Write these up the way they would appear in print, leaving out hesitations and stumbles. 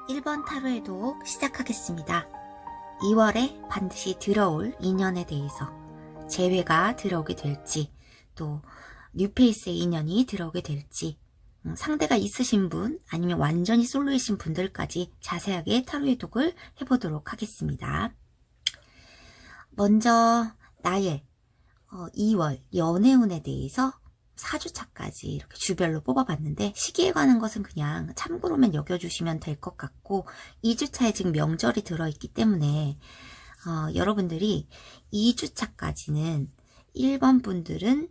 1번 타로의 독 시작하겠습니다. 2월에 반드시 들어올 인연에 대해서 재회가 들어오게 될지, 또 뉴페이스의 인연이 들어오게 될지, 상대가 있으신 분 아니면 완전히 솔로이신 분들까지 자세하게 타로의 독을 해보도록 하겠습니다. 먼저 나의 2월 연애운에 대해서 4주차까지 이렇게 주별로 뽑아봤는데, 시기에 관한 것은 그냥 참고로만 여겨주시면 될 것 같고, 2주차에 지금 명절이 들어있기 때문에 여러분들이 2주차까지는 1번 분들은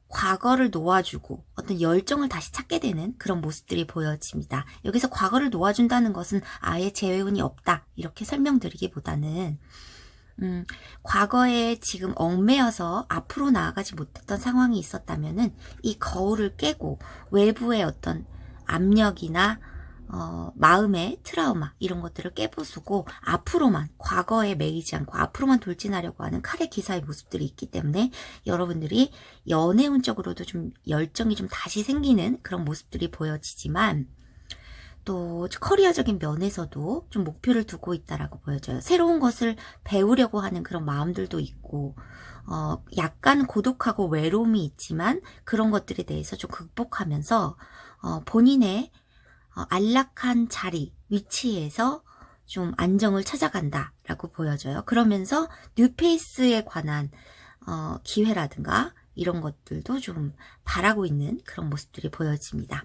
과거를 놓아주고 어떤 열정을 다시 찾게 되는 그런 모습들이 보여집니다. 여기서 과거를 놓아준다는 것은 아예 재회운이 없다 이렇게 설명드리기보다는 과거에 지금 얽매여서 앞으로 나아가지 못했던 상황이 있었다면은 이 거울을 깨고 외부의 어떤 압력이나 마음의 트라우마 이런 것들을 깨부수고 앞으로만, 과거에 매이지 않고 앞으로만 돌진하려고 하는 칼의 기사의 모습들이 있기 때문에 여러분들이 연애운적으로도 좀 열정이 좀 다시 생기는 그런 모습들이 보여지지만, 또 커리어적인 면에서도 좀 목표를 두고 있다라고 보여져요. 새로운 것을 배우려고 하는 그런 마음들도 있고, 약간 고독하고 외로움이 있지만 그런 것들에 대해서 좀 극복하면서 본인의 안락한 자리, 위치에서 좀 안정을 찾아간다라고 보여져요. 그러면서 뉴페이스에 관한 기회라든가 이런 것들도 좀 바라고 있는 그런 모습들이 보여집니다.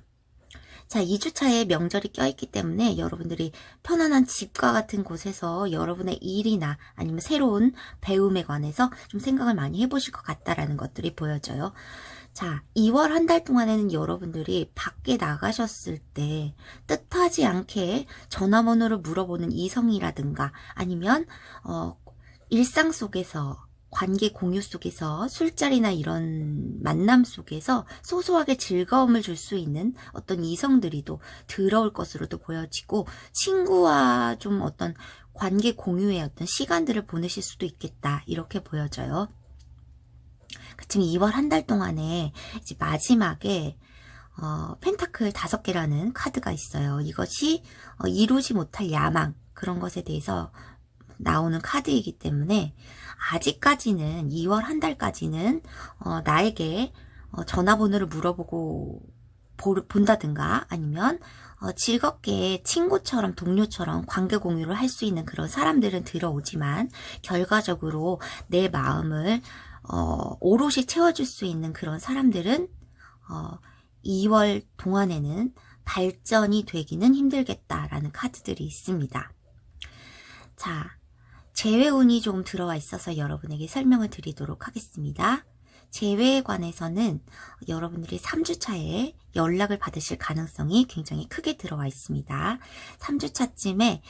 자, 2주차에 명절이 껴있기 때문에 여러분들이 편안한 집과 같은 곳에서 여러분의 일이나 아니면 새로운 배움에 관해서 좀 생각을 많이 해보실 것 같다라는 것들이 보여져요. 자, 2월 한 달 동안에는 여러분들이 밖에 나가셨을 때 뜻하지 않게 전화번호를 물어보는 이성이라든가 아니면 일상 속에서, 관계 공유 속에서, 술자리나 이런 만남 속에서 소소하게 즐거움을 줄 수 있는 어떤 이성들이 또 들어올 것으로도 보여지고, 친구와 좀 어떤 관계 공유의 어떤 시간들을 보내실 수도 있겠다 이렇게 보여져요. 지금 2월 한 달 동안에 이제 마지막에 펜타클 5개라는 카드가 있어요. 이것이 이루지 못할 야망, 그런 것에 대해서 나오는 카드이기 때문에 아직까지는 2월 한 달까지는 나에게 전화번호를 물어보고 본다든가 아니면 즐겁게 친구처럼, 동료처럼 관계 공유를 할 수 있는 그런 사람들은 들어오지만, 결과적으로 내 마음을 오롯이 채워줄 수 있는 그런 사람들은 2월 동안에는 발전이 되기는 힘들겠다라는 카드들이 있습니다. 자, 재회운이 좀 들어와 있어서 여러분에게 설명을 드리도록 하겠습니다. 재회에 관해서는 여러분들이 3주차에 연락을 받으실 가능성이 굉장히 크게 들어와 있습니다. 3주차쯤에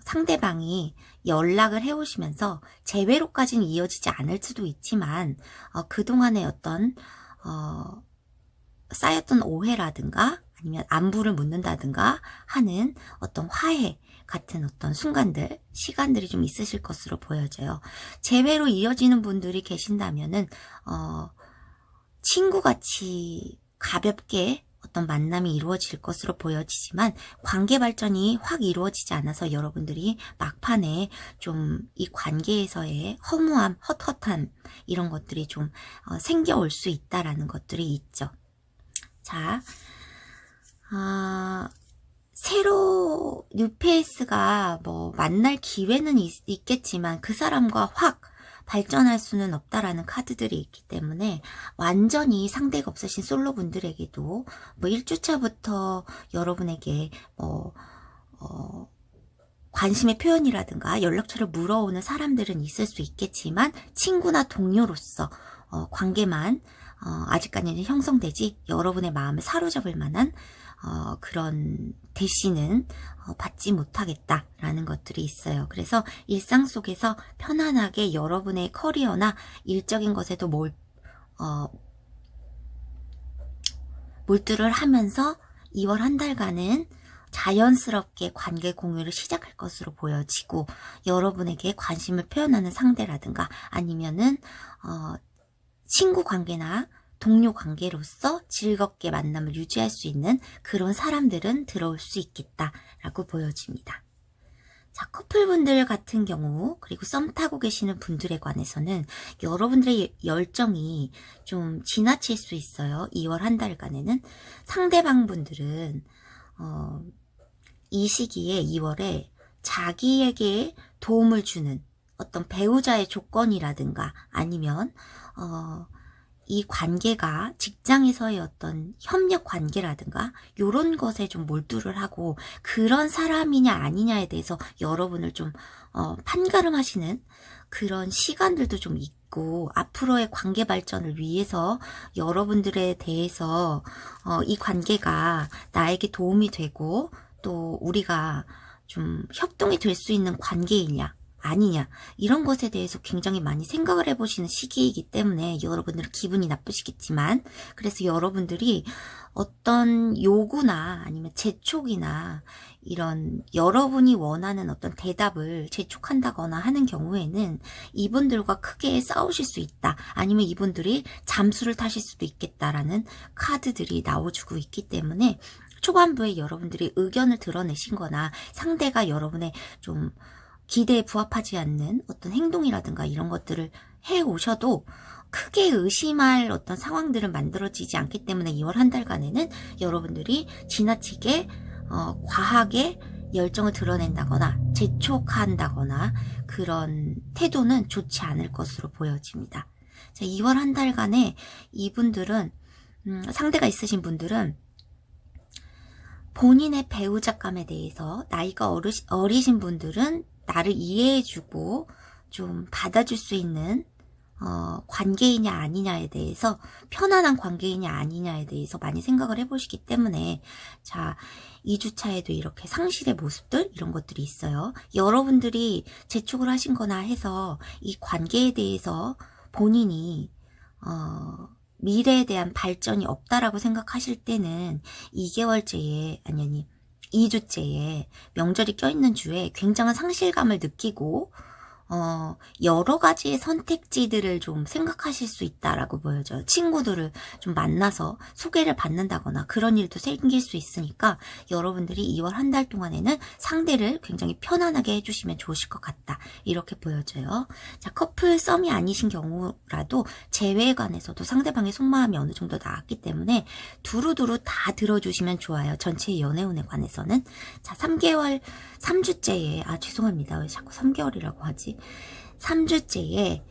상대방이 연락을 해오시면서 재회로까지는 이어지지 않을 수도 있지만, 그동안의 어떤 쌓였던 오해라든가 아니면 안부를 묻는다든가 하는 어떤 화해 같은 어떤 순간들, 시간들이 좀 있으실 것으로 보여져요. 재회로 이어지는 분들이 계신다면은 친구같이 가볍게 어떤 만남이 이루어질 것으로 보여지지만, 관계 발전이 확 이루어지지 않아서 여러분들이 막판에 좀 이 관계에서의 허무함, 헛헛함 이런 것들이 좀 생겨올 수 있다라는 것들이 있죠. 자, 새로 뉴페이스가 뭐 만날 기회는 있겠지만 그 사람과 확 발전할 수는 없다라는 카드들이 있기 때문에, 완전히 상대가 없으신 솔로 분들에게도 뭐 1주차부터 여러분에게 관심의 표현이라든가 연락처를 물어오는 사람들은 있을 수 있겠지만, 친구나 동료로서 관계만 아직까지는 형성되지 여러분의 마음을 사로잡을 만한 그런 대시는 받지 못하겠다라는 것들이 있어요. 그래서 일상 속에서 편안하게 여러분의 커리어나 일적인 것에도 몰두를 하면서 2월 한 달간은 자연스럽게 관계 공유를 시작할 것으로 보여지고, 여러분에게 관심을 표현하는 상대라든가 아니면은 친구 관계나 동료 관계로서 즐겁게 만남을 유지할 수 있는 그런 사람들은 들어올 수 있겠다라고 보여집니다. 자, 커플분들 같은 경우, 그리고 썸 타고 계시는 분들에 관해서는 여러분들의 열정이 좀 지나칠 수 있어요. 2월 한 달간에는. 상대방 분들은 이 시기에 2월에 자기에게 도움을 주는 어떤 배우자의 조건이라든가 아니면 이 관계가 직장에서의 어떤 협력 관계라든가 이런 것에 좀 몰두를 하고 그런 사람이냐 아니냐에 대해서 여러분을 좀 판가름하시는 그런 시간들도 좀 있고, 앞으로의 관계 발전을 위해서 여러분들에 대해서 이 관계가 나에게 도움이 되고 또 우리가 좀 협동이 될 수 있는 관계이냐 아니냐 이런 것에 대해서 굉장히 많이 생각을 해보시는 시기이기 때문에 여러분들은 기분이 나쁘시겠지만, 그래서 여러분들이 어떤 요구나 아니면 재촉이나 이런 여러분이 원하는 어떤 대답을 재촉한다거나 하는 경우에는 이분들과 크게 싸우실 수 있다, 아니면 이분들이 잠수를 타실 수도 있겠다라는 카드들이 나와주고 있기 때문에 초반부에 여러분들이 의견을 드러내신 거나 상대가 여러분의 좀 기대에 부합하지 않는 어떤 행동이라든가 이런 것들을 해 오셔도 크게 의심할 어떤 상황들은 만들어지지 않기 때문에 2월 한 달간에는 여러분들이 지나치게 과하게 열정을 드러낸다거나 재촉한다거나 그런 태도는 좋지 않을 것으로 보여집니다. 자, 2월 한 달간에 이분들은 상대가 있으신 분들은 본인의 배우자감에 대해서 나이가 어리신 분들은 나를 이해해주고 좀 받아줄 수 있는 관계이냐 아니냐에 대해서, 편안한 관계이냐 아니냐에 대해서 많이 생각을 해보시기 때문에, 자, 2주차에도 이렇게 상실의 모습들 이런 것들이 있어요. 여러분들이 재촉을 하신 거나 해서 이 관계에 대해서 본인이 미래에 대한 발전이 없다라고 생각하실 때는 2개월째에 아니 2주째에 명절이 껴있는 주에 굉장한 상실감을 느끼고 여러 가지의 선택지들을 좀 생각하실 수 있다라고 보여져요. 친구들을 좀 만나서 소개를 받는다거나 그런 일도 생길 수 있으니까 여러분들이 2월 한 달 동안에는 상대를 굉장히 편안하게 해주시면 좋으실 것 같다, 이렇게 보여져요. 자, 커플 썸이 아니신 경우라도 재회에 관해서도 상대방의 속마음이 어느 정도 나왔기 때문에 두루두루 다 들어주시면 좋아요. 전체 연애운에 관해서는. 자, 3주째에 죄송합니다. 왜 자꾸 3개월이라고 하지? 3주째에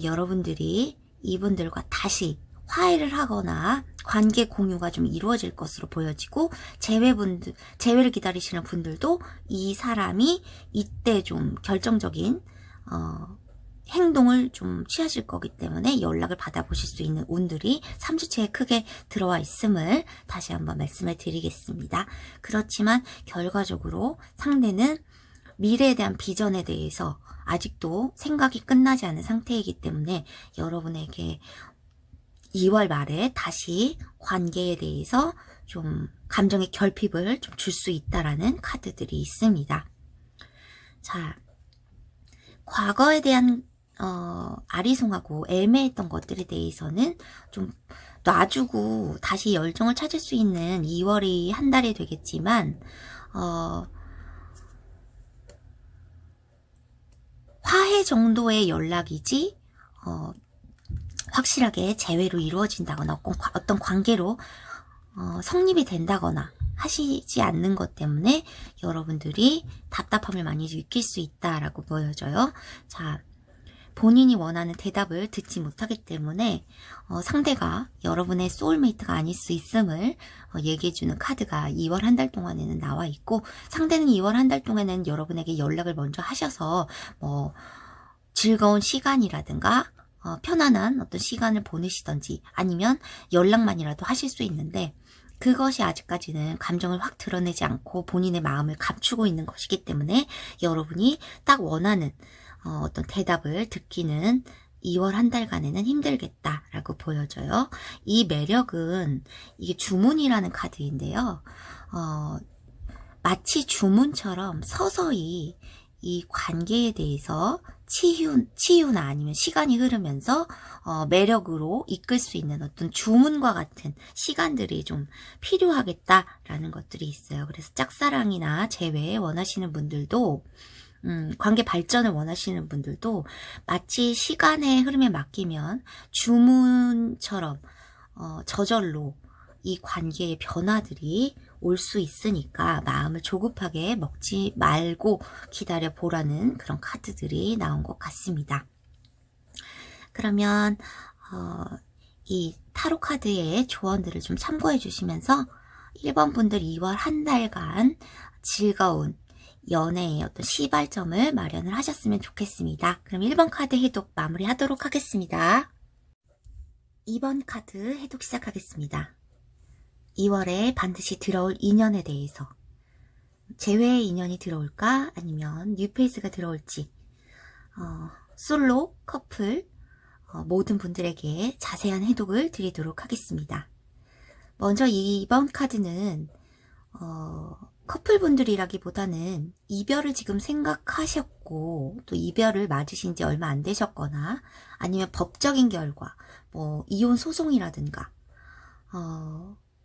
여러분들이 이분들과 다시 화해를 하거나 관계 공유가 좀 이루어질 것으로 보여지고, 재회를 기다리시는 분들도 이 사람이 이때 좀 결정적인 행동을 좀 취하실 거기 때문에 연락을 받아보실 수 있는 운들이 3주째에 크게 들어와 있음을 다시 한번 말씀을 드리겠습니다. 그렇지만 결과적으로 상대는 미래에 대한 비전에 대해서 아직도 생각이 끝나지 않은 상태이기 때문에 여러분에게 2월 말에 다시 관계에 대해서 좀 감정의 결핍을 좀 줄 수 있다라는 카드들이 있습니다. 자, 과거에 대한 아리송하고 애매했던 것들에 대해서는 좀 놔주고 다시 열정을 찾을 수 있는 2월이 한 달이 되겠지만, 화해 정도의 연락이지 확실하게 재회로 이루어진다거나 어떤 관계로 성립이 된다거나 하시지 않는 것 때문에 여러분들이 답답함을 많이 느낄 수 있다라고 보여져요. 자, 본인이 원하는 대답을 듣지 못하기 때문에 상대가 여러분의 소울메이트가 아닐 수 있음을 얘기해주는 카드가 2월 한 달 동안에는 나와 있고, 상대는 2월 한 달 동안에는 여러분에게 연락을 먼저 하셔서 즐거운 시간이라든가 편안한 어떤 시간을 보내시던지 아니면 연락만이라도 하실 수 있는데, 그것이 아직까지는 감정을 확 드러내지 않고 본인의 마음을 감추고 있는 것이기 때문에 여러분이 딱 원하는 어떤 대답을 듣기는 2월 한 달간에는 힘들겠다라고 보여져요. 이 매력은 이게 주문이라는 카드인데요. 마치 주문처럼 서서히 이 관계에 대해서 치유나 아니면 시간이 흐르면서 매력으로 이끌 수 있는 어떤 주문과 같은 시간들이 좀 필요하겠다라는 것들이 있어요. 그래서 짝사랑이나 재회 원하시는 분들도 관계 발전을 원하시는 분들도 마치 시간의 흐름에 맡기면 주문처럼 저절로 이 관계의 변화들이 올 수 있으니까 마음을 조급하게 먹지 말고 기다려 보라는 그런 카드들이 나온 것 같습니다. 그러면 이 타로 카드의 조언들을 좀 참고해 주시면서 1번 분들 2월 한 달간 즐거운 연애의 어떤 시발점을 마련을 하셨으면 좋겠습니다. 그럼 1번 카드 해독 마무리하도록 하겠습니다. 2번 카드 해독 시작하겠습니다. 2월에 반드시 들어올 인연에 대해서, 재회의 인연이 들어올까 아니면 뉴페이스가 들어올지 솔로, 커플 모든 분들에게 자세한 해독을 드리도록 하겠습니다. 먼저 2번 카드는 커플분들이라기보다는 이별을 지금 생각하셨고 또 이별을 맞으신 지 얼마 안 되셨거나 아니면 법적인 결과 뭐 이혼 소송이라든가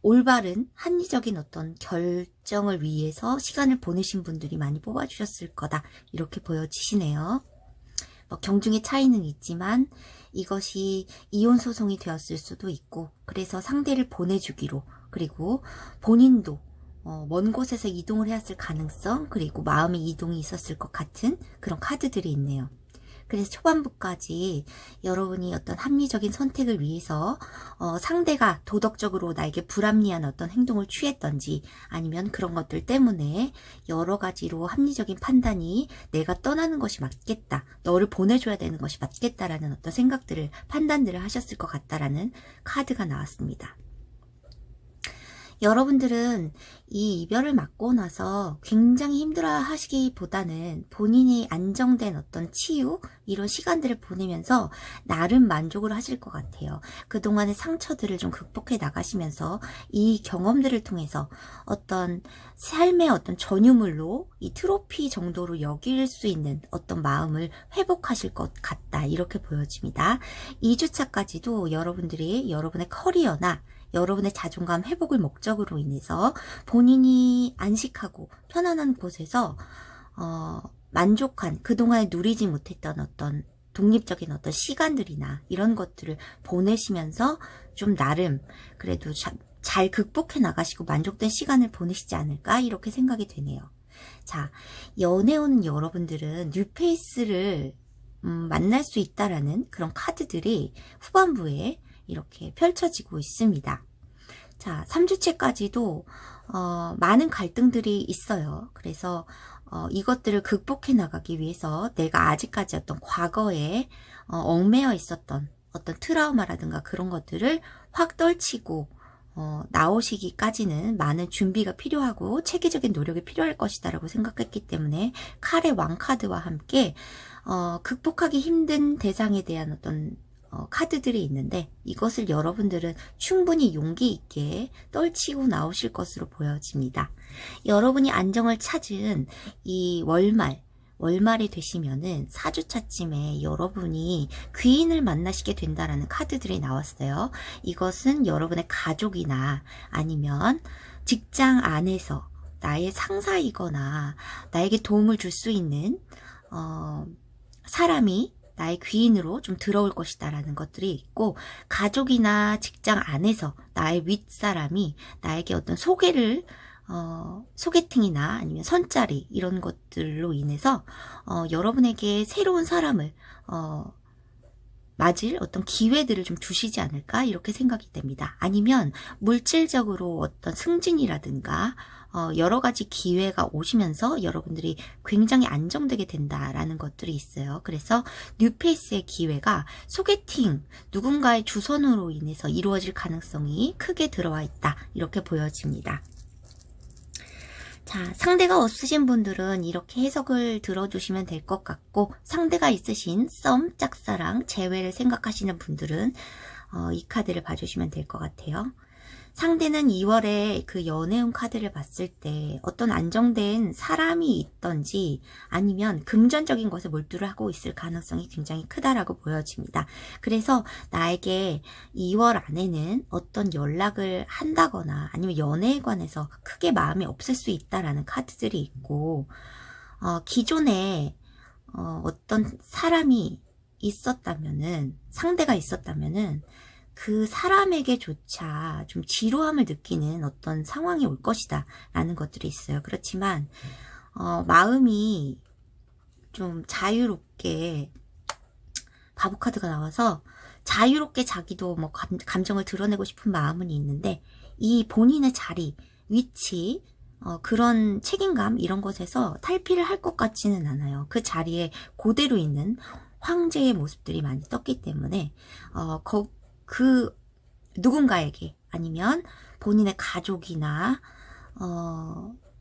올바른 합리적인 어떤 결정을 위해서 시간을 보내신 분들이 많이 뽑아주셨을 거다 이렇게 보여지시네요. 경중의 차이는 있지만 이것이 이혼 소송이 되었을 수도 있고 그래서 상대를 보내주기로 그리고 본인도 먼 곳에서 이동을 해왔을 가능성 그리고 마음의 이동이 있었을 것 같은 그런 카드들이 있네요. 그래서 초반부까지 여러분이 어떤 합리적인 선택을 위해서 상대가 도덕적으로 나에게 불합리한 어떤 행동을 취했던지 아니면 그런 것들 때문에 여러 가지로 합리적인 판단이 내가 떠나는 것이 맞겠다, 너를 보내줘야 되는 것이 맞겠다라는 어떤 생각들을 판단들을 하셨을 것 같다라는 카드가 나왔습니다. 여러분들은 이 이별을 맞고 나서 굉장히 힘들어 하시기보다는 본인이 안정된 어떤 치유 이런 시간들을 보내면서 나름 만족을 하실 것 같아요. 그동안의 상처들을 좀 극복해 나가시면서 이 경험들을 통해서 어떤 삶의 어떤 전유물로 이 트로피 정도로 여길 수 있는 어떤 마음을 회복하실 것 같다 이렇게 보여집니다. 2주차까지도 여러분들이 여러분의 커리어나 여러분의 자존감 회복을 목적으로 인해서 본인이 안식하고 편안한 곳에서 만족한 그동안에 누리지 못했던 어떤 독립적인 어떤 시간들이나 이런 것들을 보내시면서 좀 나름 그래도 잘 극복해 나가시고 만족된 시간을 보내시지 않을까 이렇게 생각이 되네요. 자, 연애 오는 여러분들은 뉴페이스를 만날 수 있다라는 그런 카드들이 후반부에 이렇게 펼쳐지고 있습니다. 자, 3주째까지도 많은 갈등들이 있어요. 그래서 이것들을 극복해 나가기 위해서 내가 아직까지 어떤 과거에 얽매여 있었던 어떤 트라우마라든가 그런 것들을 확 떨치고 나오시기까지는 많은 준비가 필요하고 체계적인 노력이 필요할 것이다 라고 생각했기 때문에 칼의 왕카드와 함께 극복하기 힘든 대상에 대한 어떤 카드들이 있는데 이것을 여러분들은 충분히 용기 있게 떨치고 나오실 것으로 보여집니다. 여러분이 안정을 찾은 이 월말이 되시면은 4주차쯤에 여러분이 귀인을 만나시게 된다라는 카드들이 나왔어요. 이것은 여러분의 가족이나 아니면 직장 안에서 나의 상사이거나 나에게 도움을 줄 수 있는 사람이 나의 귀인으로 좀 들어올 것이다 라는 것들이 있고 가족이나 직장 안에서 나의 윗사람이 나에게 어떤 소개팅이나 아니면 선짜리 이런 것들로 인해서 여러분에게 새로운 사람을 맞을 어떤 기회들을 좀 주시지 않을까 이렇게 생각이 됩니다. 아니면 물질적으로 어떤 승진이라든가 여러 가지 기회가 오시면서 여러분들이 굉장히 안정되게 된다라는 것들이 있어요. 그래서 뉴페이스의 기회가 소개팅, 누군가의 주선으로 인해서 이루어질 가능성이 크게 들어와 있다 이렇게 보여집니다. 자, 상대가 없으신 분들은 이렇게 해석을 들어주시면 될 것 같고 상대가 있으신 썸, 짝사랑, 재회를 생각하시는 분들은 이 카드를 봐주시면 될 것 같아요. 상대는 2월에 그 연애운 카드를 봤을 때 어떤 안정된 사람이 있던지 아니면 금전적인 것에 몰두를 하고 있을 가능성이 굉장히 크다라고 보여집니다. 그래서 나에게 2월 안에는 어떤 연락을 한다거나 아니면 연애에 관해서 크게 마음이 없을 수 있다라는 카드들이 있고, 기존에 어떤 사람이 있었다면은, 상대가 있었다면은 그 사람에게조차 좀 지루함을 느끼는 어떤 상황이 올 것이다 라는 것들이 있어요. 그렇지만 마음이 좀 자유롭게, 바보 카드가 나와서 자유롭게 자기도 뭐 감정을 드러내고 싶은 마음은 있는데, 이 본인의 자리, 위치, 그런 책임감 이런 것에서 탈피를 할 것 같지는 않아요. 그 자리에 그대로 있는 황제의 모습들이 많이 떴기 때문에 그 누군가에게 아니면 본인의 가족이나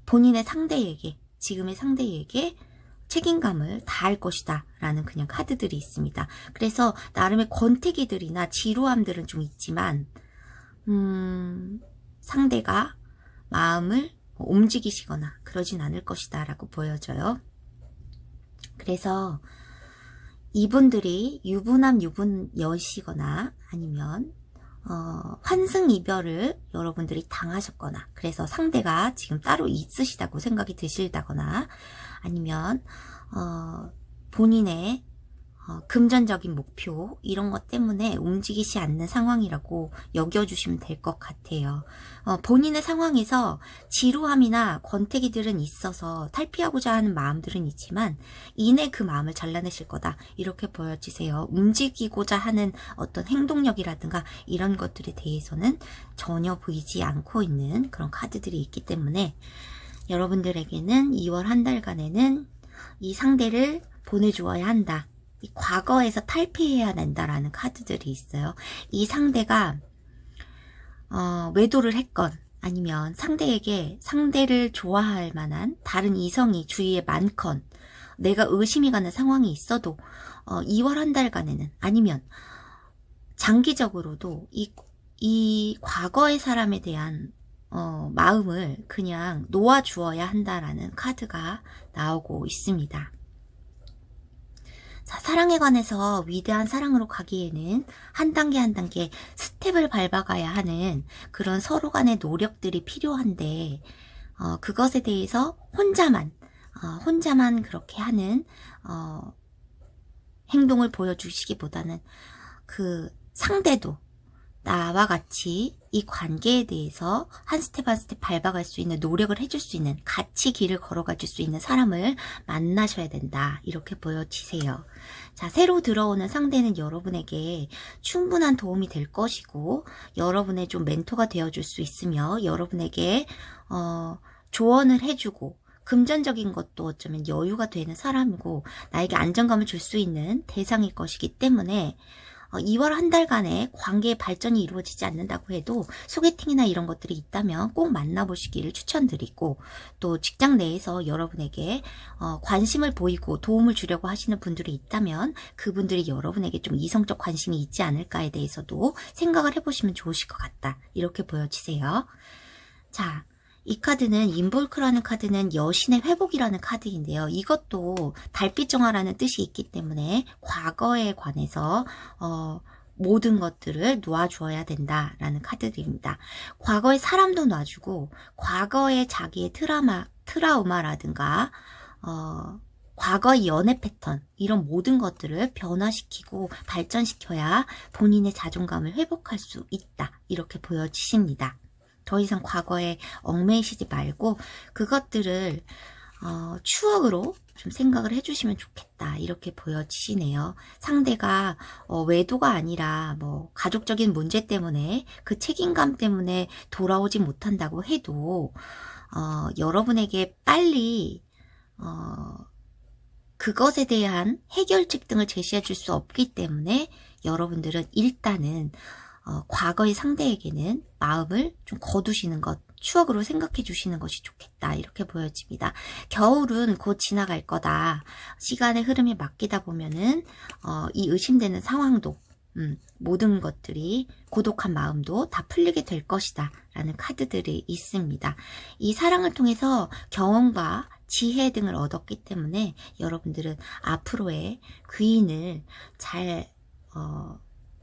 본인의 상대에게, 지금의 상대에게 책임감을 다할 것이다 라는 그냥 카드들이 있습니다. 그래서 나름의 권태기들이나 지루함들은 좀 있지만 상대가 마음을 움직이시거나 그러진 않을 것이다 라고 보여져요. 그래서 이분들이 유부남 유부녀시거나 아니면 환승 이별을 여러분들이 당하셨거나, 그래서 상대가 지금 따로 있으시다고 생각이 드실다거나, 아니면 본인의 금전적인 목표 이런 것 때문에 움직이지 않는 상황이라고 여겨주시면 될 것 같아요. 본인의 상황에서 지루함이나 권태기들은 있어서 탈피하고자 하는 마음들은 있지만 이내 그 마음을 잘라내실 거다 이렇게 보여지세요. 움직이고자 하는 어떤 행동력이라든가 이런 것들에 대해서는 전혀 보이지 않고 있는 그런 카드들이 있기 때문에 여러분들에게는 2월 한 달간에는 이 상대를 보내주어야 한다. 이 과거에서 탈피해야 된다라는 카드들이 있어요. 이 상대가 외도를 했건 아니면 상대를 좋아할 만한 다른 이성이 주위에 많건 내가 의심이 가는 상황이 있어도 2월 한 달간에는, 아니면 장기적으로도 이 과거의 사람에 대한 마음을 그냥 놓아주어야 한다라는 카드가 나오고 있습니다. 자, 사랑에 관해서 위대한 사랑으로 가기에는 한 단계 한 단계 스텝을 밟아가야 하는 그런 서로 간의 노력들이 필요한데, 그것에 대해서 혼자만 그렇게 하는 행동을 보여주시기보다는 그 상대도 나와 같이 이 관계에 대해서 한 스텝 한 스텝 밟아갈 수 있는 노력을 해줄 수 있는, 같이 길을 걸어갈 수 있는 사람을 만나셔야 된다 이렇게 보여지세요. 자, 새로 들어오는 상대는 여러분에게 충분한 도움이 될 것이고 여러분의 좀 멘토가 되어줄 수 있으며 여러분에게 조언을 해주고 금전적인 것도 어쩌면 여유가 되는 사람이고 나에게 안정감을 줄 수 있는 대상일 것이기 때문에 2월 한 달간의 관계의 발전이 이루어지지 않는다고 해도 소개팅이나 이런 것들이 있다면 꼭 만나보시기를 추천드리고, 또 직장 내에서 여러분에게 관심을 보이고 도움을 주려고 하시는 분들이 있다면 그분들이 여러분에게 좀 이성적 관심이 있지 않을까에 대해서도 생각을 해보시면 좋으실 것 같다 이렇게 보여지세요. 자, 이 카드는 인볼크라는 카드는 여신의 회복이라는 카드인데요. 이것도 달빛 정화라는 뜻이 있기 때문에 과거에 관해서 모든 것들을 놓아주어야 된다라는 카드들입니다. 과거의 사람도 놔주고 과거의 자기의 트라우마라든가 과거의 연애 패턴 이런 모든 것들을 변화시키고 발전시켜야 본인의 자존감을 회복할 수 있다 이렇게 보여지십니다. 더 이상 과거에 얽매이시지 말고 그것들을 추억으로 좀 생각을 해주시면 좋겠다 이렇게 보여지시네요. 상대가 외도가 아니라 뭐 가족적인 문제 때문에 그 책임감 때문에 돌아오지 못한다고 해도 여러분에게 빨리 그것에 대한 해결책 등을 제시해 줄 수 없기 때문에 여러분들은 일단은 과거의 상대에게는 마음을 좀 거두시는 것, 추억으로 생각해 주시는 것이 좋겠다 이렇게 보여집니다. 겨울은 곧 지나갈 거다. 시간의 흐름에 맡기다 보면은 이 의심되는 상황도 모든 것들이 고독한 마음도 다 풀리게 될 것이다 라는 카드들이 있습니다. 이 사랑을 통해서 경험과 지혜 등을 얻었기 때문에 여러분들은 앞으로의 귀인을 잘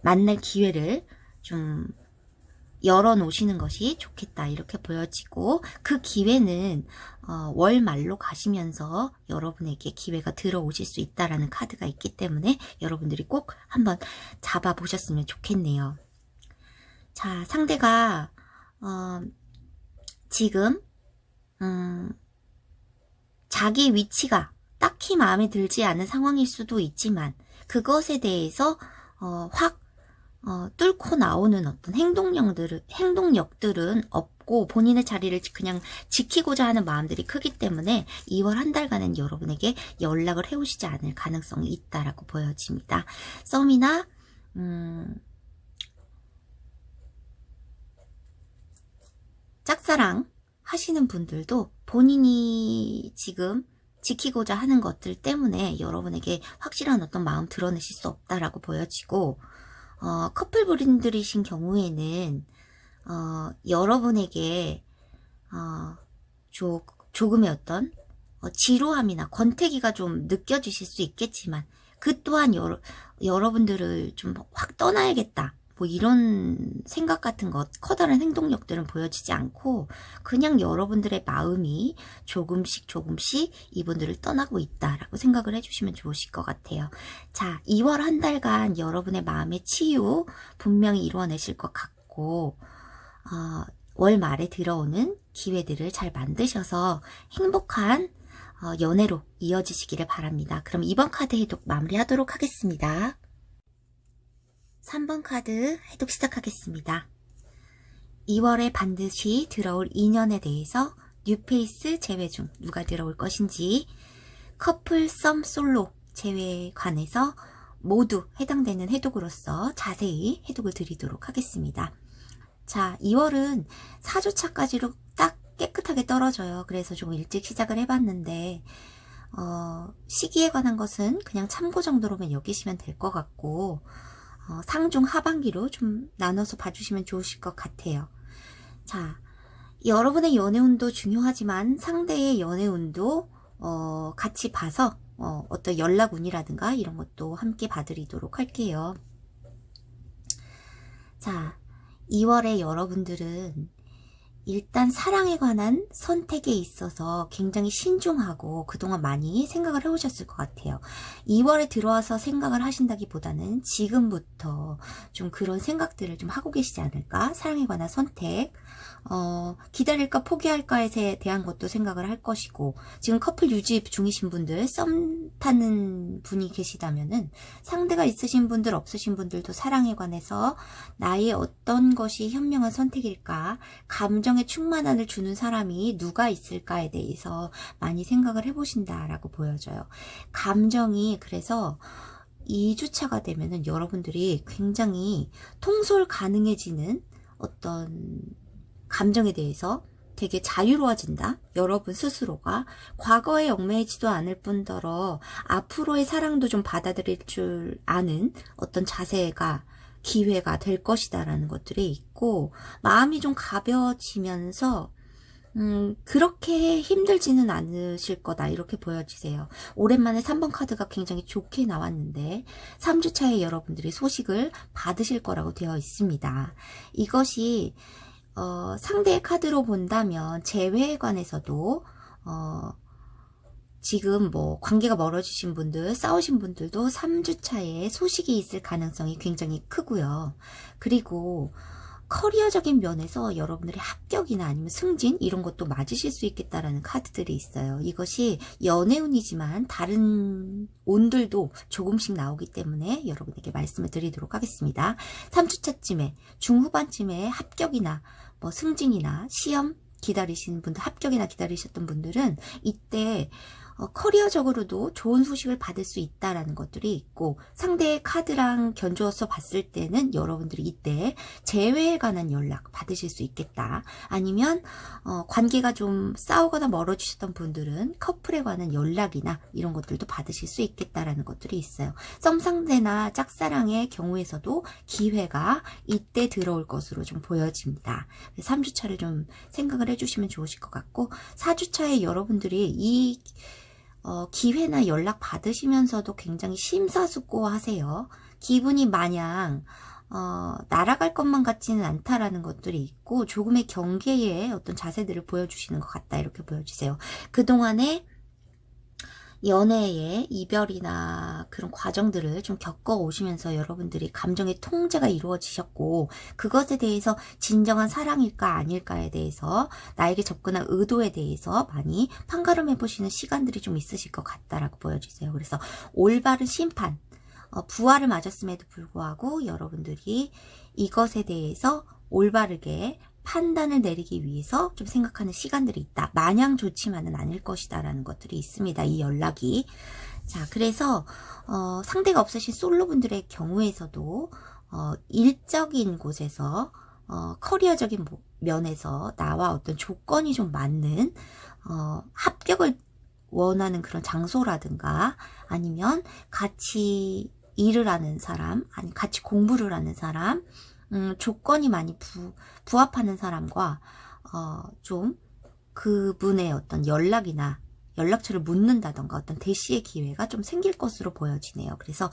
만날 기회를 좀 열어놓으시는 것이 좋겠다 이렇게 보여지고, 그 기회는 월 말로 가시면서 여러분에게 기회가 들어오실 수 있다라는 카드가 있기 때문에 여러분들이 꼭 한번 잡아보셨으면 좋겠네요. 자, 상대가 지금 자기 위치가 딱히 마음에 들지 않은 상황일 수도 있지만 그것에 대해서 확 뚫고 나오는 어떤 행동력들은 없고 본인의 자리를 그냥 지키고자 하는 마음들이 크기 때문에 2월 한 달간은 여러분에게 연락을 해오시지 않을 가능성이 있다라고 보여집니다. 썸이나 짝사랑 하시는 분들도 본인이 지금 지키고자 하는 것들 때문에 여러분에게 확실한 어떤 마음 드러내실 수 없다라고 보여지고, 커플분들이신 경우에는 여러분에게 조금의 어떤 지루함이나 권태기가 좀 느껴지실 수 있겠지만 그 또한 여러분들을 좀 확 떠나야겠다 뭐 이런 생각 같은 것, 커다란 행동력들은 보여지지 않고 그냥 여러분들의 마음이 조금씩 이분들을 떠나고 있다라고 생각을 해주시면 좋으실 것 같아요. 자, 2월 한 달간 여러분의 마음의 치유 분명히 이루어내실 것 같고, 월 말에 들어오는 기회들을 잘 만드셔서 행복한 연애로 이어지시기를 바랍니다. 그럼 이번 카드 해독 마무리하도록 하겠습니다. 3번 카드 해독 시작하겠습니다. 2월에 반드시 들어올 인연에 대해서 뉴페이스 제외 중 누가 들어올 것인지, 커플, 썸, 솔로 제외에 관해서 모두 해당되는 해독으로서 자세히 해독을 드리도록 하겠습니다. 자, 2월은 4주차까지로 딱 깨끗하게 떨어져요. 그래서 좀 일찍 시작을 해봤는데 시기에 관한 것은 그냥 참고 정도로만 여기시면 될 것 같고, 상중 하반기로 좀 나눠서 봐주시면 좋으실 것 같아요. 자, 여러분의 연애운도 중요하지만 상대의 연애운도 같이 봐서 어떤 연락운이라든가 이런 것도 함께 봐드리도록 할게요. 자, 2월에 여러분들은 일단 사랑에 관한 선택에 있어서 굉장히 신중하고 그동안 많이 생각을 해오셨을 것 같아요. 2월에 들어와서 생각을 하신다기보다는 지금부터 좀 그런 생각들을 좀 하고 계시지 않을까? 사랑에 관한 선택, 기다릴까 포기할까에 대한 것도 생각을 할 것이고, 지금 커플 유지 중이신 분들, 썸 타는 분이 계시다면은 상대가 있으신 분들 없으신 분들도 사랑에 관해서 나의 어떤 것이 현명한 선택일까, 감정의 충만함을 주는 사람이 누가 있을까에 대해서 많이 생각을 해보신다라고 보여져요. 감정이 그래서 2주차가 되면은 여러분들이 굉장히 통솔 가능해지는 어떤 감정에 대해서 되게 자유로워진다. 여러분 스스로가 과거에 얽매이지도 않을 뿐더러 앞으로의 사랑도 좀 받아들일 줄 아는 어떤 자세가 기회가 될 것이다 라는 것들이 있고, 마음이 좀 가벼워지면서 그렇게 힘들지는 않으실 거다 이렇게 보여지세요. 오랜만에 3번 카드가 굉장히 좋게 나왔는데 3주차에 여러분들이 소식을 받으실 거라고 되어 있습니다. 이것이 상대의 카드로 본다면 재회에 관해서도 지금 뭐 관계가 멀어지신 분들, 싸우신 분들도 3주차에 소식이 있을 가능성이 굉장히 크고요. 그리고 커리어적인 면에서 여러분들의 합격이나 아니면 승진 이런 것도 맞으실 수 있겠다라는 카드들이 있어요. 이것이 연애운이지만 다른 운들도 조금씩 나오기 때문에 여러분에게 말씀을 드리도록 하겠습니다. 3주차쯤에 중후반쯤에 합격이나 뭐 승진이나 시험 기다리신 분들, 합격이나 기다리셨던 분들은 이때 커리어적으로도 좋은 소식을 받을 수 있다라는 것들이 있고, 상대의 카드랑 견주어서 봤을 때는 여러분들이 이때 재회에 관한 연락 받으실 수 있겠다. 아니면 관계가 좀 싸우거나 멀어지셨던 분들은 커플에 관한 연락이나 이런 것들도 받으실 수 있겠다라는 것들이 있어요. 썸 상대나 짝사랑의 경우에서도 기회가 이때 들어올 것으로 좀 보여집니다. 3주차를 좀 생각을 해주시면 좋으실 것 같고, 4주차에 여러분들이 이 기회나 연락 받으시면서도 굉장히 심사숙고하세요. 기분이 마냥 날아갈 것만 같지는 않다라는 것들이 있고, 조금의 경계의 어떤 자세들을 보여주시는 것 같다, 이렇게 보여주세요. 그동안에 연애의 이별이나 그런 과정들을 좀 겪어 오시면서 여러분들이 감정의 통제가 이루어지셨고, 그것에 대해서 진정한 사랑일까 아닐까에 대해서, 나에게 접근한 의도에 대해서 많이 판가름해 보시는 시간들이 좀 있으실 것 같다라고 보여주세요. 그래서 올바른 심판, 부활을 맞았음에도 불구하고 여러분들이 이것에 대해서 올바르게 판단을 내리기 위해서 좀 생각하는 시간들이 있다. 마냥 좋지만은 아닐 것이다 라는 것들이 있습니다. 이 연락이. 자, 그래서 상대가 없으신 솔로분들의 경우에서도 일적인 곳에서 커리어적인 면에서 나와 어떤 조건이 좀 맞는 합격을 원하는 그런 장소라든가, 아니면 같이 일을 하는 사람, 아니 같이 공부를 하는 사람, 조건이 많이 부합하는 사람과 좀 그분의 어떤 연락이나 연락처를 묻는다던가 어떤 대시의 기회가 좀 생길 것으로 보여지네요. 그래서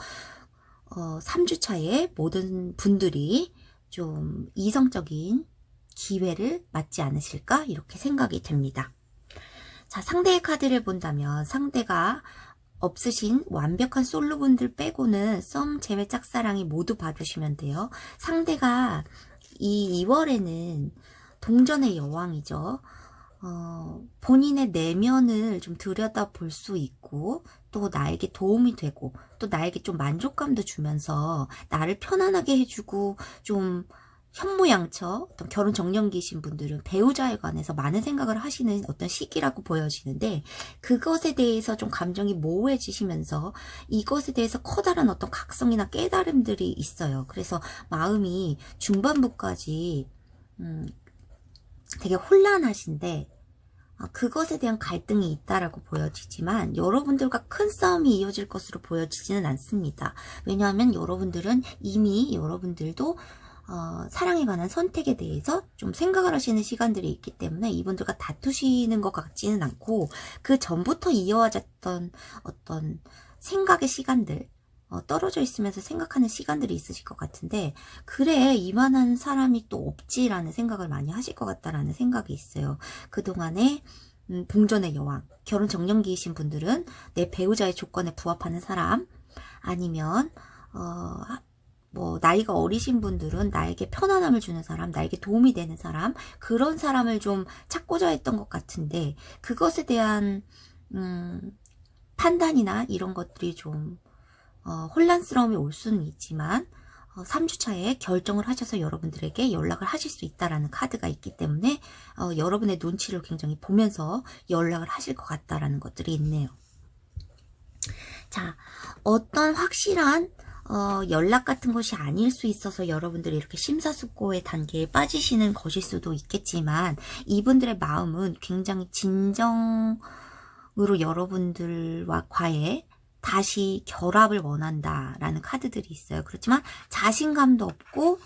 3주차에 모든 분들이 좀 이성적인 기회를 맞지 않으실까, 이렇게 생각이 됩니다. 자, 상대의 카드를 본다면 상대가 없으신 완벽한 솔로분들 빼고는 썸, 재회, 짝사랑이 모두 받으시면 돼요. 상대가 이 2월에는 동전의 여왕이죠. 본인의 내면을 좀 들여다볼 수 있고, 또 나에게 도움이 되고, 또 나에게 좀 만족감도 주면서 나를 편안하게 해주고, 좀 현모양처 어떤 결혼 정년기이신 분들은 배우자에 관해서 많은 생각을 하시는 어떤 시기라고 보여지는데, 그것에 대해서 좀 감정이 모호해지시면서 이것에 대해서 커다란 어떤 각성이나 깨달음들이 있어요. 그래서 마음이 중반부까지 되게 혼란하신데, 그것에 대한 갈등이 있다라고 보여지지만 여러분들과 큰 싸움이 이어질 것으로 보여지지는 않습니다. 왜냐하면 여러분들은 이미 여러분들도 사랑에 관한 선택에 대해서 좀 생각을 하시는 시간들이 있기 때문에 이분들과 다투시는 것 같지는 않고, 그 전부터 이어왔던 어떤 생각의 시간들, 떨어져 있으면서 생각하는 시간들이 있으실 것 같은데, 그래 이만한 사람이 또 없지라는 생각을 많이 하실 것 같다라는 생각이 있어요. 그동안에 동전의 여왕, 결혼 정년기이신 분들은 내 배우자의 조건에 부합하는 사람, 아니면 뭐 나이가 어리신 분들은 나에게 편안함을 주는 사람, 나에게 도움이 되는 사람, 그런 사람을 좀 찾고자 했던 것 같은데, 그것에 대한 판단이나 이런 것들이 좀 혼란스러움이 올 수는 있지만 3주차에 결정을 하셔서 여러분들에게 연락을 하실 수 있다라는 카드가 있기 때문에 여러분의 눈치를 굉장히 보면서 연락을 하실 것 같다라는 것들이 있네요. 자, 어떤 확실한 연락 같은 것이 아닐 수 있어서 여러분들이 이렇게 심사숙고의 단계에 빠지시는 것일 수도 있겠지만, 이분들의 마음은 굉장히 진정으로 여러분들과의 다시 결합을 원한다라는 카드들이 있어요. 그렇지만 자신감도 없고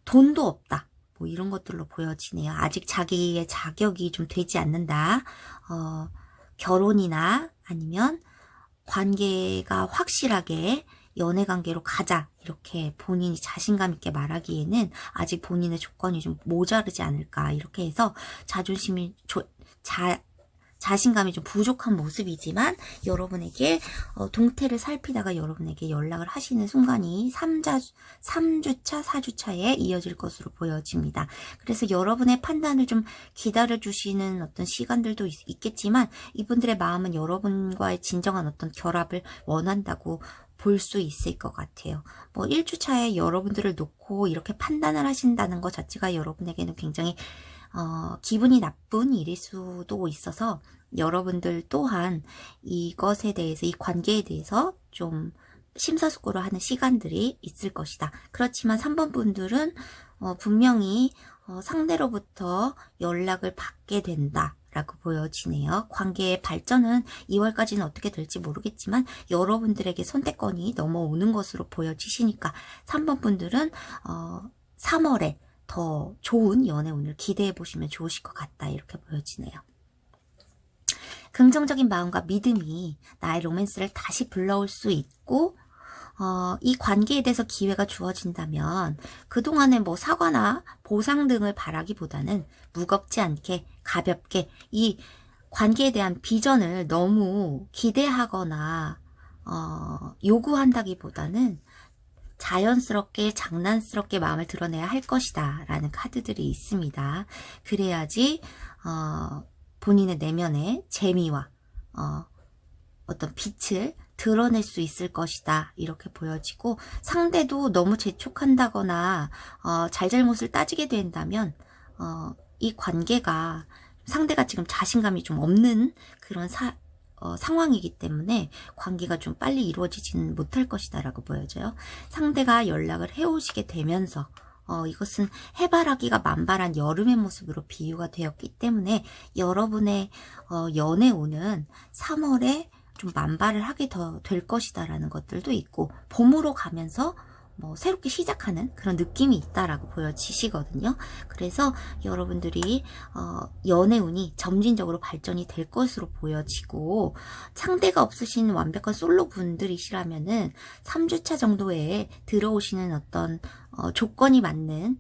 돈도 없다, 뭐 이런 것들로 보여지네요. 아직 자기의 자격이 좀 되지 않는다. 결혼이나 아니면 관계가 확실하게 연애관계로 가자, 이렇게 본인이 자신감 있게 말하기에는 아직 본인의 조건이 좀 모자르지 않을까, 이렇게 해서 자존심이 자신감이 좀 부족한 모습이지만 여러분에게 동태를 살피다가 여러분에게 연락을 하시는 순간이 3주차, 4주차에 이어질 것으로 보여집니다. 그래서 여러분의 판단을 좀 기다려주시는 어떤 시간들도 있겠지만, 이분들의 마음은 여러분과의 진정한 어떤 결합을 원한다고 볼 수 있을 것 같아요. 뭐 1주차에 여러분들을 놓고 이렇게 판단을 하신다는 것 자체가 여러분에게는 굉장히 기분이 나쁜 일일 수도 있어서 여러분들 또한 이것에 대해서, 이 관계에 대해서 좀 심사숙고를 하는 시간들이 있을 것이다. 그렇지만 3번 분들은 분명히 상대로부터 연락을 받게 된다 라고 보여지네요. 관계의 발전은 2월까지는 어떻게 될지 모르겠지만 여러분들에게 선택권이 넘어오는 것으로 보여지시니까 3번 분들은 3월에 더 좋은 연애운을 기대해 보시면 좋으실 것 같다, 이렇게 보여지네요. 긍정적인 마음과 믿음이 나의 로맨스를 다시 불러올 수 있고, 이 관계에 대해서 기회가 주어진다면 그동안에 뭐 사과나 보상 등을 바라기보다는 무겁지 않게 가볍게 이 관계에 대한 비전을 너무 기대하거나 요구한다기보다는 자연스럽게 장난스럽게 마음을 드러내야 할 것이다 라는 카드들이 있습니다. 그래야지 본인의 내면의 재미와 어떤 빛을 드러낼 수 있을 것이다, 이렇게 보여지고, 상대도 너무 재촉한다거나 잘잘못을 따지게 된다면 이 관계가, 상대가 지금 자신감이 좀 없는 그런 상황이기 때문에 관계가 좀 빨리 이루어지지는 못할 것이다 라고 보여져요. 상대가 연락을 해오시게 되면서 이것은 해바라기가 만발한 여름의 모습으로 비유가 되었기 때문에 여러분의 연애운은 3월에 좀 만발을 하게 더 될 것이다 라는 것들도 있고, 봄으로 가면서 뭐 새롭게 시작하는 그런 느낌이 있다라고 보여지시거든요. 그래서 여러분들이 연애운이 점진적으로 발전이 될 것으로 보여지고, 상대가 없으신 완벽한 솔로 분들이시라면은 3주차 정도에 들어오시는 어떤 조건이 맞는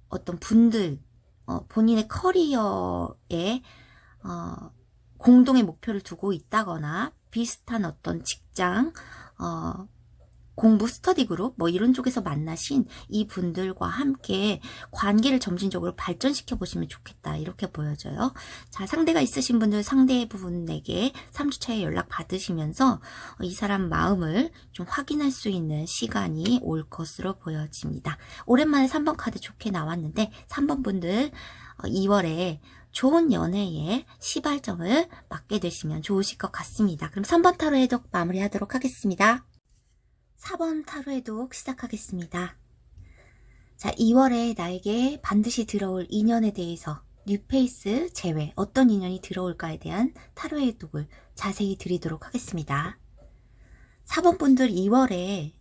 어떤 분들, 본인의 커리어에 공동의 목표를 두고 있다거나 비슷한 어떤 직장, 공부 스터디 그룹 뭐 이런 쪽에서 만나신 이 분들과 함께 관계를 점진적으로 발전시켜 보시면 좋겠다, 이렇게 보여져요. 자, 상대가 있으신 분들 상대분에게 3주차에 연락 받으시면서 이 사람 마음을 좀 확인할 수 있는 시간이 올 것으로 보여집니다. 오랜만에 3번 카드 좋게 나왔는데 3번 분들 2월에 좋은 연애에 시발점을 맞게 되시면 좋으실 것 같습니다. 그럼 3번 타로 해독 마무리하도록 하겠습니다. 4번 타로 해독 시작하겠습니다. 자, 2월에 나에게 반드시 들어올 인연에 대해서 뉴페이스 제외 어떤 인연이 들어올까에 대한 타로 해독을 자세히 드리도록 하겠습니다. 4번 분들 2월에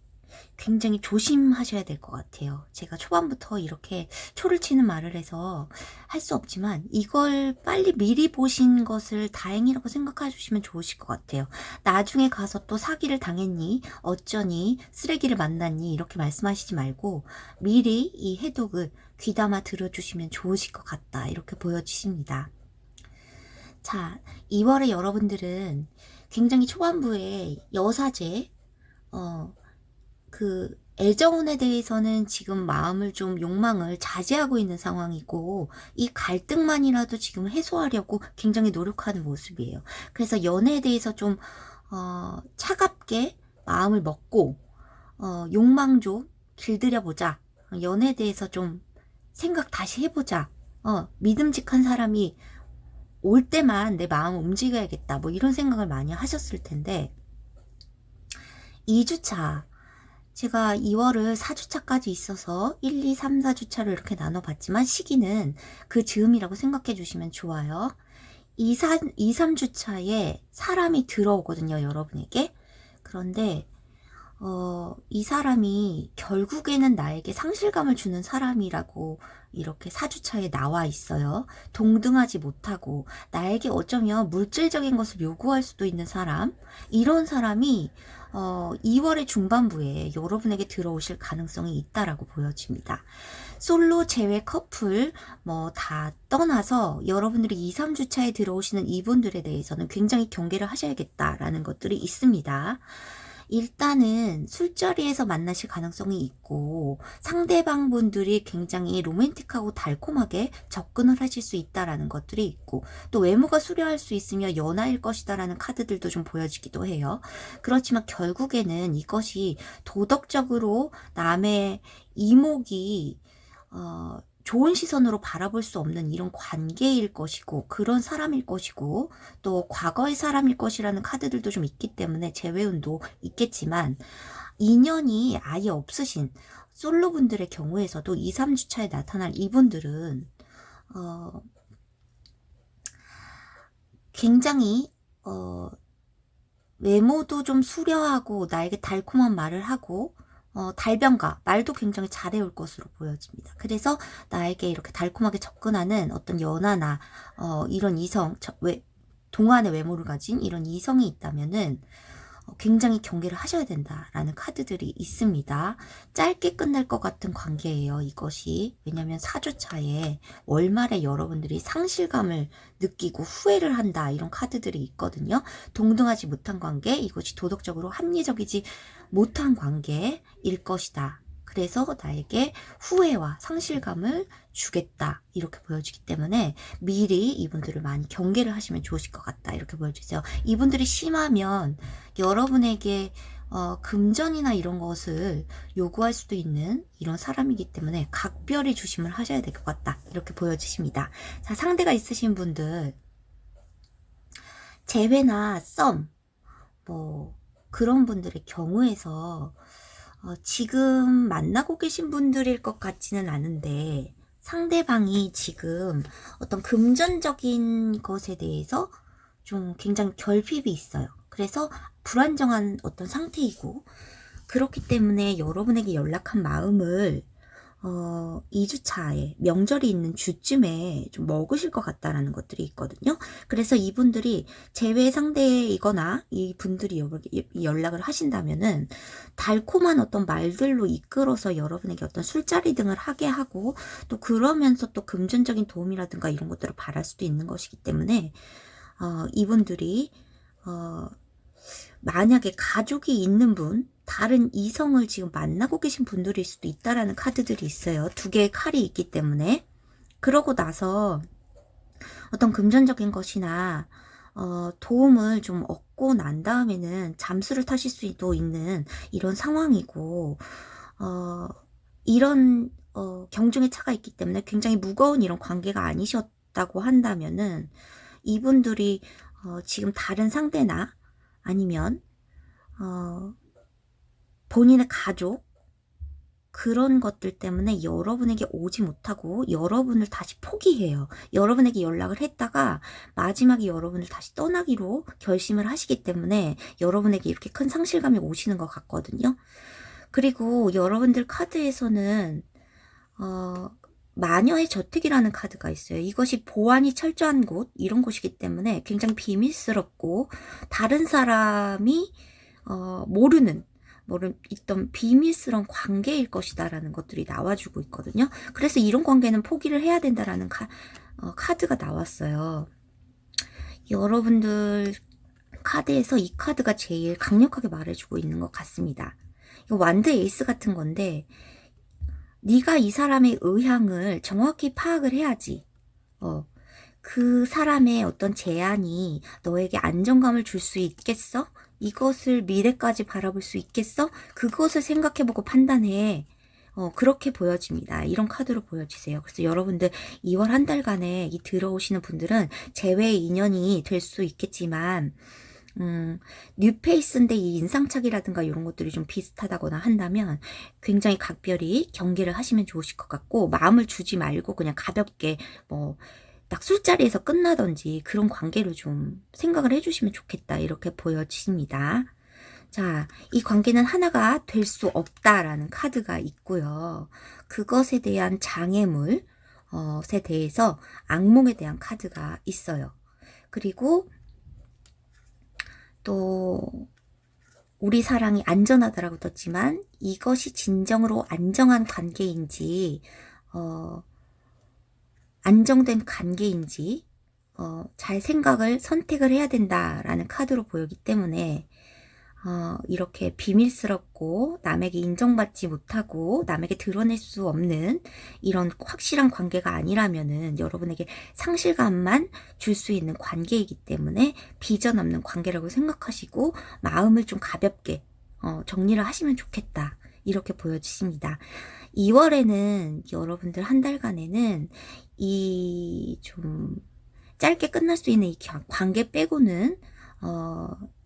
굉장히 조심하셔야 될 것 같아요. 제가 초반부터 이렇게 초를 치는 말을 해서 할 수 없지만 이걸 빨리 미리 보신 것을 다행이라고 생각해 주시면 좋으실 것 같아요. 나중에 가서 또 사기를 당했니? 어쩌니? 쓰레기를 만났니? 이렇게 말씀하시지 말고 미리 이 해독을 귀담아 들어주시면 좋으실 것 같다, 이렇게 보여주십니다. 자, 2월에 여러분들은 굉장히 초반부에 여사제, 그 애정운에 대해서는 지금 마음을 좀 욕망을 자제하고 있는 상황이고, 이 갈등만이라도 지금 해소하려고 굉장히 노력하는 모습이에요. 그래서 연애에 대해서 좀 차갑게 마음을 먹고 욕망 좀 길들여보자, 연애에 대해서 좀 생각 다시 해보자, 믿음직한 사람이 올 때만 내 마음을 움직여야겠다, 뭐 이런 생각을 많이 하셨을 텐데, 2주차 제가 2월을 4주차까지 있어서 1, 2, 3, 4주차를 이렇게 나눠봤지만 시기는 그 즈음이라고 생각해 주시면 좋아요. 2, 3주차에 사람이 들어오거든요, 여러분에게. 그런데 이 사람이 결국에는 나에게 상실감을 주는 사람이라고 이렇게 4주차에 나와 있어요. 동등하지 못하고 나에게 어쩌면 물질적인 것을 요구할 수도 있는 사람, 이런 사람이 2월의 중반부에 여러분에게 들어오실 가능성이 있다라고 보여집니다. 솔로 제외 커플 뭐 다 떠나서 여러분들이 2, 3주차에 들어오시는 이분들에 대해서는 굉장히 경계를 하셔야겠다라는 것들이 있습니다. 일단은 술자리에서 만나실 가능성이 있고, 상대방 분들이 굉장히 로맨틱하고 달콤하게 접근을 하실 수 있다라는 것들이 있고, 또 외모가 수려할 수 있으며 연하일 것이다라는 카드들도 좀 보여지기도 해요. 그렇지만 결국에는 이것이 도덕적으로 남의 이목이 좋은 시선으로 바라볼 수 없는 이런 관계일 것이고 그런 사람일 것이고 또 과거의 사람일 것이라는 카드들도 좀 있기 때문에 재회운도 있겠지만 인연이 아예 없으신 솔로분들의 경우에서도 2, 3주차에 나타날 이분들은 굉장히 외모도 좀 수려하고 나에게 달콤한 말을 하고 달변가, 말도 굉장히 잘해올 것으로 보여집니다. 그래서 나에게 이렇게 달콤하게 접근하는 어떤 연하나 이런 이성, 동안의 외모를 가진 이런 이성이 있다면은 굉장히 경계를 하셔야 된다라는 카드들이 있습니다. 짧게 끝날 것 같은 관계예요, 이것이. 왜냐하면 4주차에 월말에 여러분들이 상실감을 느끼고 후회를 한다, 이런 카드들이 있거든요. 동등하지 못한 관계, 이것이 도덕적으로 합리적이지 못한 관계일 것이다. 그래서 나에게 후회와 상실감을 주겠다, 이렇게 보여지기 때문에 미리 이분들을 많이 경계를 하시면 좋으실 것 같다, 이렇게 보여주세요. 이분들이 심하면 여러분에게 금전이나 이런 것을 요구할 수도 있는 이런 사람이기 때문에 각별히 조심을 하셔야 될 것 같다, 이렇게 보여지십니다. 자, 상대가 있으신 분들, 재회나 썸, 뭐 그런 분들의 경우에서 지금 만나고 계신 분들일 것 같지는 않은데 상대방이 지금 어떤 금전적인 것에 대해서 좀 굉장히 결핍이 있어요. 그래서 불안정한 어떤 상태이고, 그렇기 때문에 여러분에게 연락한 마음을 2주차에 명절이 있는 주쯤에 좀 먹으실 것 같다라는 것들이 있거든요. 그래서 이분들이 재회 상대이거나 이분들이 연락을 하신다면은 달콤한 어떤 말들로 이끌어서 여러분에게 어떤 술자리 등을 하게 하고, 또 그러면서 또 금전적인 도움이라든가 이런 것들을 바랄 수도 있는 것이기 때문에 이분들이 만약에 가족이 있는 분, 다른 이성을 지금 만나고 계신 분들일 수도 있다라는 카드들이 있어요. 두 개의 칼이 있기 때문에. 그러고 나서 어떤 금전적인 것이나 도움을 좀 얻고 난 다음에는 잠수를 타실 수도 있는 이런 상황이고, 이런 경중의 차가 있기 때문에 굉장히 무거운 이런 관계가 아니셨다고 한다면은 이분들이 지금 다른 상대나 아니면 본인의 가족, 그런 것들 때문에 여러분에게 오지 못하고 여러분을 다시 포기해요. 여러분에게 연락을 했다가 마지막에 여러분을 다시 떠나기로 결심을 하시기 때문에 여러분에게 이렇게 큰 상실감이 오시는 것 같거든요. 그리고 여러분들 카드에서는 마녀의 저택이라는 카드가 있어요. 이것이 보안이 철저한 곳, 이런 곳이기 때문에 굉장히 비밀스럽고 다른 사람이 모르는 있던 비밀스러운 관계일 것이다 라는 것들이 나와주고 있거든요. 그래서 이런 관계는 포기를 해야 된다라는 카드가 나왔어요. 여러분들 카드에서 이 카드가 제일 강력하게 말해주고 있는 것 같습니다. 이거 완드 에이스 같은 건데, 네가 이 사람의 의향을 정확히 파악을 해야지. 그 사람의 어떤 제안이 너에게 안정감을 줄 수 있겠어? 이것을 미래까지 바라볼 수 있겠어? 그것을 생각해보고 판단해. 그렇게 보여집니다. 이런 카드로 보여지세요. 그래서 여러분들 2월 한 달간에 이 들어오시는 분들은 재회의 인연이 될 수 있겠지만, 뉴페이스인데 이 인상착이라든가 이런 것들이 좀 비슷하다거나 한다면 굉장히 각별히 경계를 하시면 좋으실 것 같고, 마음을 주지 말고 그냥 가볍게 딱 술자리에서 끝나던지 그런 관계를 좀 생각을 해주시면 좋겠다, 이렇게 보여집니다. 자, 이 관계는 하나가 될 수 없다라는 카드가 있고요. 그것에 대한 장애물에 대해서 악몽에 대한 카드가 있어요. 그리고 또 우리 사랑이 안전하다라고 떴지만 이것이 진정으로 안정한 관계인지 안정된 관계인지 잘 선택을 해야 된다라는 카드로 보이기 때문에 이렇게 비밀스럽고 남에게 인정받지 못하고 남에게 드러낼 수 없는 이런 확실한 관계가 아니라면은 여러분에게 상실감만 줄 수 있는 관계이기 때문에 비전 없는 관계라고 생각하시고 마음을 좀 가볍게 정리를 하시면 좋겠다, 이렇게 보여지십니다. 2월에는 여러분들 한 달간에는 이 좀 짧게 끝날 수 있는 이 관계 빼고는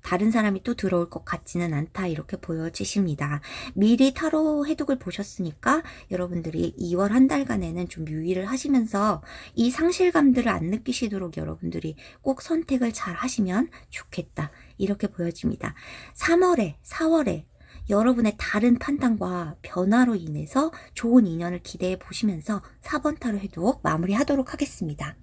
다른 사람이 또 들어올 것 같지는 않다, 이렇게 보여지십니다. 미리 타로 해독을 보셨으니까 여러분들이 2월 한 달간에는 좀 유의를 하시면서 이 상실감들을 안 느끼시도록 여러분들이 꼭 선택을 잘 하시면 좋겠다, 이렇게 보여집니다. 3월에 4월에 여러분의 다른 판단과 변화로 인해서 좋은 인연을 기대해 보시면서 4번 타로 해독 마무리하도록 하겠습니다.